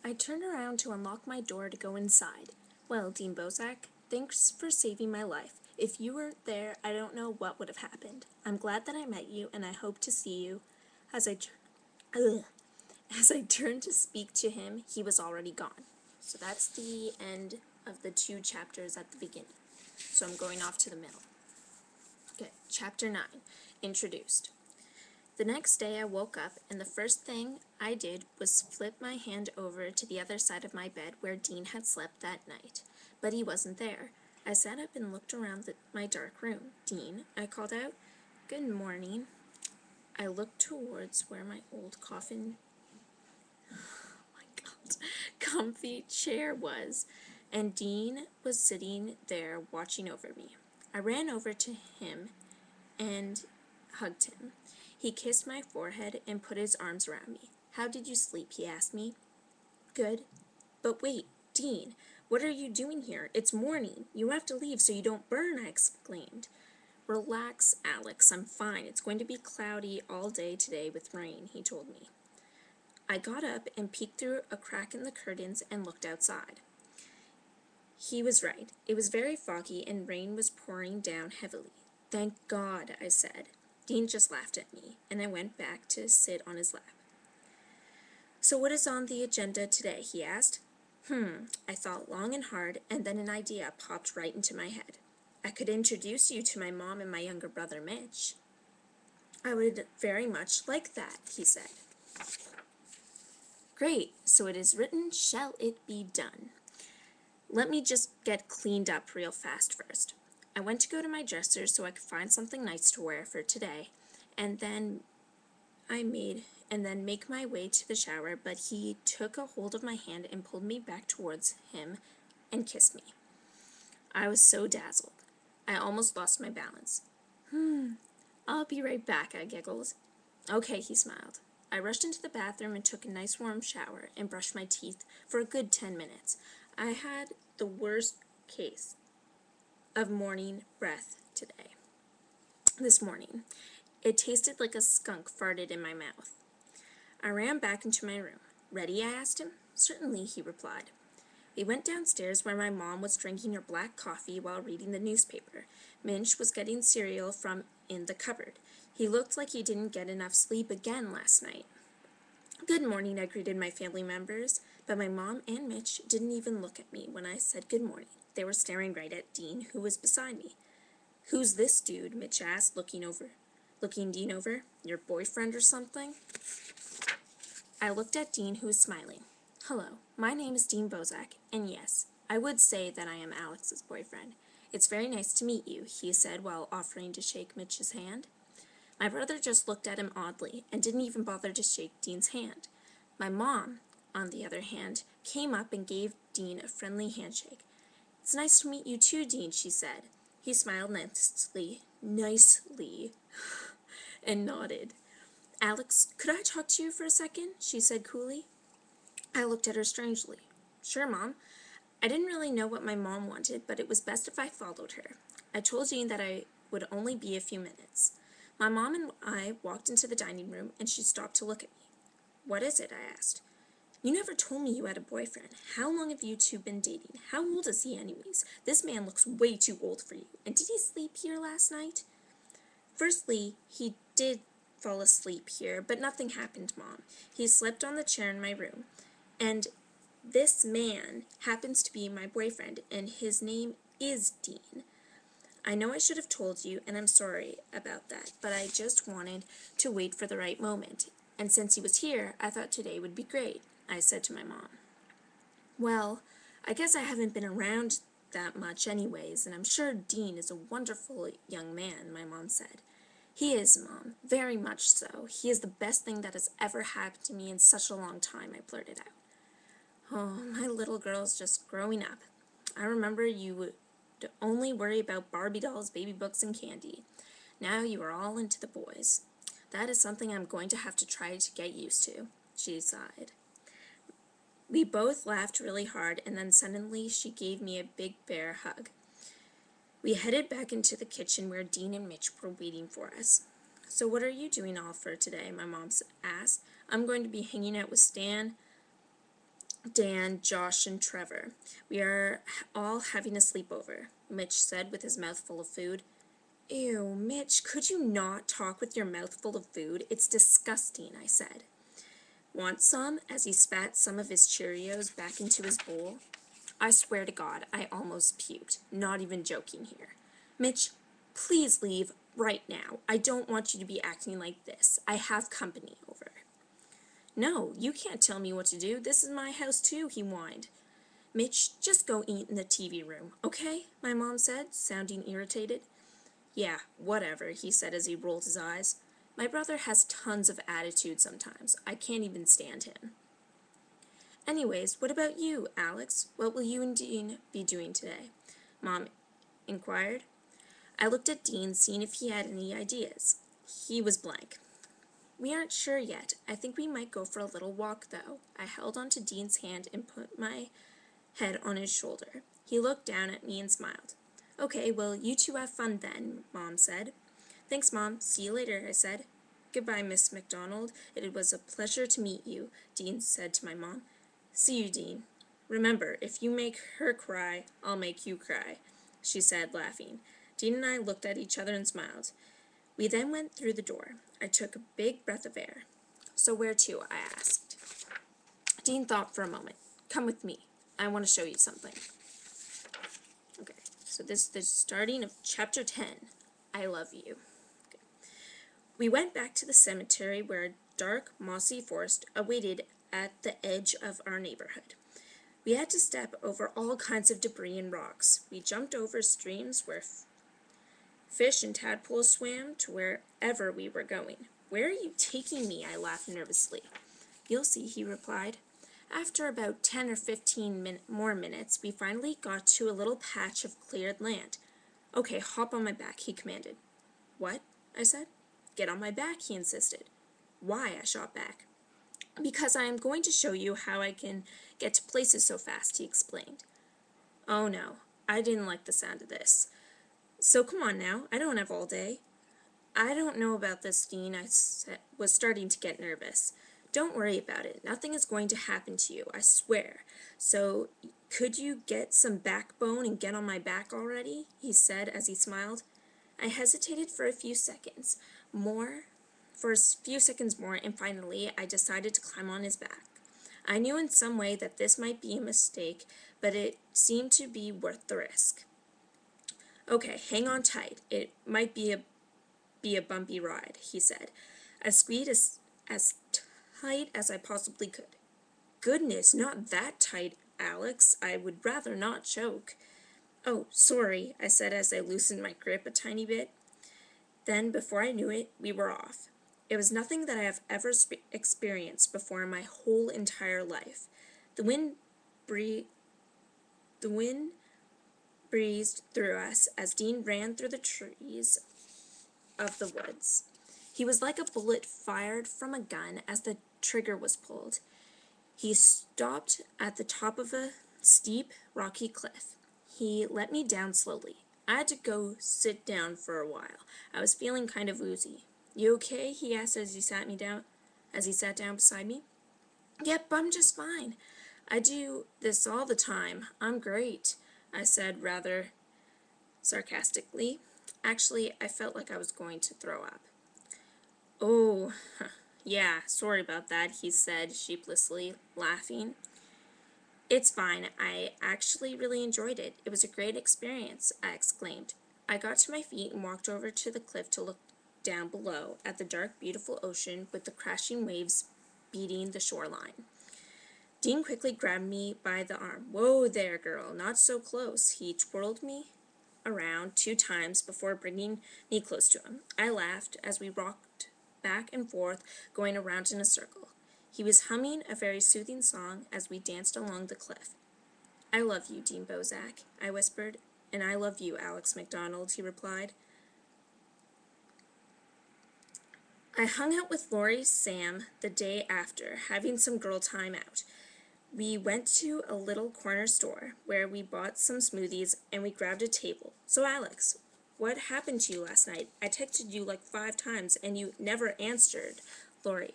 I turned around to unlock my door to go inside. Well, Dean Bozak, thanks for saving my life. If you weren't there, I don't know what would have happened. I'm glad that I met you, and I hope to see you. As I, ugh. As I turned to speak to him, he was already gone. So that's the end of the 2 chapters at the beginning. So I'm going off to the middle. Okay, chapter 9, introduced. The next day I woke up, and the first thing I did was flip my hand over to the other side of my bed where Dean had slept that night. But he wasn't there. I sat up and looked around my dark room. Dean, I called out. Good morning. I looked towards where my old comfy chair was, and Dean was sitting there watching over me. I ran over to him and hugged him. He kissed my forehead and put his arms around me. How did you sleep? He asked me. Good. But wait, Dean, what are you doing here? It's morning. You have to leave so you don't burn, I exclaimed. Relax, Alex. I'm fine. It's going to be cloudy all day today with rain, he told me. I got up and peeked through a crack in the curtains and looked outside. He was right. It was very foggy and rain was pouring down heavily. Thank God, I said. Dean just laughed at me, and I went back to sit on his lap. So what is on the agenda today? He asked. I thought long and hard, and then an idea popped right into my head. I could introduce you to my mom and my younger brother Mitch. I would very much like that, he said. Great, so it is written, shall it be done? Let me just get cleaned up real fast first. I went to go to my dresser so I could find something nice to wear for today, and then make my way to the shower, but he took a hold of my hand and pulled me back towards him and kissed me. I was so dazzled. I almost lost my balance. I'll be right back, I giggled. Okay, he smiled. I rushed into the bathroom and took a nice warm shower and brushed my teeth for a good 10 minutes. I had the worst case of morning breath this morning. It tasted like a skunk farted in my mouth. I ran back into my room. Ready? I asked him. Certainly, he replied. We went downstairs where my mom was drinking her black coffee while reading the newspaper. Minch was getting cereal from in the cupboard. He looked like he didn't get enough sleep again last night. Good morning, I greeted my family members, but my mom and Mitch didn't even look at me when I said good morning. They were staring right at Dean, who was beside me. Who's this dude? Mitch asked, looking Dean over. Your boyfriend or something? I looked at Dean, who was smiling. Hello, my name is Dean Bozak, and yes, I would say that I am Alex's boyfriend. It's very nice to meet you, he said while offering to shake Mitch's hand. My brother just looked at him oddly and didn't even bother to shake Dean's hand. My mom, on the other hand, came up and gave Dean a friendly handshake. It's nice to meet you too, Dean, she said. He smiled nicely, and nodded. Alex, could I talk to you for a second? She said coolly. I looked at her strangely. Sure, Mom. I didn't really know what my mom wanted, but it was best if I followed her. I told Jean that I would only be a few minutes. My mom and I walked into the dining room, and she stopped to look at me. What is it? I asked. You never told me you had a boyfriend. How long have you two been dating? How old is he anyways? This man looks way too old for you. And did he sleep here last night? Firstly, he did fall asleep here, but nothing happened, Mom. He slept on the chair in my room. And this man happens to be my boyfriend, and his name is Dean. I know I should have told you, and I'm sorry about that, but I just wanted to wait for the right moment. And since he was here, I thought today would be great, I said to my mom. Well, I guess I haven't been around that much anyways, and I'm sure Dean is a wonderful young man, my mom said. He is, Mom, very much so. He is the best thing that has ever happened to me in such a long time, I blurted out. Oh, my little girl's just growing up. I remember you would only worry about Barbie dolls, baby books, and candy. Now you are all into the boys. That is something I'm going to have to try to get used to, she sighed. We both laughed really hard, and then suddenly she gave me a big bear hug. We headed back into the kitchen where Dean and Mitch were waiting for us. So what are you doing all for today? My mom asked. I'm going to be hanging out with Stan. Dan, Josh, and Trevor. We are all having a sleepover, Mitch said with his mouth full of food. Ew, Mitch, could you not talk with your mouth full of food? It's disgusting, I said. Want some? As he spat some of his Cheerios back into his bowl. I swear to God, I almost puked. Not even joking here. Mitch, please leave right now. I don't want you to be acting like this. I have company over. No, you can't tell me what to do. This is my house too, he whined. Mitch, just go eat in the TV room, okay? My mom said, sounding irritated. Yeah, whatever, he said as he rolled his eyes. My brother has tons of attitude sometimes. I can't even stand him. Anyways, what about you, Alex? What will you and Dean be doing today? Mom inquired. I looked at Dean, seeing if he had any ideas. He was blank. We aren't sure yet. I think we might go for a little walk, though. I held onto Dean's hand and put my head on his shoulder. He looked down at me and smiled. Okay, well, you two have fun then, Mom said. Thanks, Mom. See you later, I said. Goodbye, Miss McDonald. It was a pleasure to meet you, Dean said to my mom. See you, Dean. Remember, if you make her cry, I'll make you cry, she said, laughing. Dean and I looked at each other and smiled. We then went through the door. I took a big breath of air. So where to? I asked. Dean thought for a moment. Come with me. I want to show you something. Okay, so this is the starting of chapter 10. I love you. Okay. We went back to the cemetery where a dark, mossy forest awaited at the edge of our neighborhood. We had to step over all kinds of debris and rocks. We jumped over streams where fish and tadpoles swam to wherever we were going. Where are you taking me? I laughed nervously. You'll see, he replied. After about 10 or 15 more minutes, we finally got to a little patch of cleared land. Okay, hop on my back, he commanded. What? I said. Get on my back, he insisted. Why? I shot back. Because I am going to show you how I can get to places so fast, he explained. Oh no, I didn't like the sound of this. So come on now, I don't have all day. I don't know about this, Dean, I was starting to get nervous. Don't worry about it. Nothing is going to happen to you, I swear. So, could you get some backbone and get on my back already? He said as he smiled. I hesitated for a few seconds more, and finally I decided to climb on his back. I knew in some way that this might be a mistake, but it seemed to be worth the risk. Okay, hang on tight. It might be a bumpy ride, he said. I squeezed as tight as I possibly could. Goodness, not that tight, Alex. I would rather not choke. Oh, sorry, I said as I loosened my grip a tiny bit. Then, before I knew it, we were off. It was nothing that I have ever experienced before in my whole entire life. The wind breezed through us as Dean ran through the trees of the woods. He was like a bullet fired from a gun as the trigger was pulled. He stopped at the top of a steep, rocky cliff. He let me down slowly. I had to go sit down for a while. I was feeling kind of woozy. You okay? He asked as he sat down beside me. Yep, I'm just fine. I do this all the time. I'm great, I said rather sarcastically. Actually, I felt like I was going to throw up. Oh, yeah, sorry about that, he said sheepishly, laughing. It's fine. I actually really enjoyed it. It was a great experience, I exclaimed. I got to my feet and walked over to the cliff to look down below at the dark, beautiful ocean with the crashing waves beating the shoreline. Dean quickly grabbed me by the arm. Whoa there, girl, not so close. He twirled me around 2 times before bringing me close to him. I laughed as we rocked back and forth, going around in a circle. He was humming a very soothing song as we danced along the cliff. I love you, Dean Bozak, I whispered. And I love you, Alex McDonald, he replied. I hung out with Lori Sam the day after, having some girl time out. We went to a little corner store where we bought some smoothies and we grabbed a table. So Alex, what happened to you last night? I texted you like 5 times and you never answered, Lori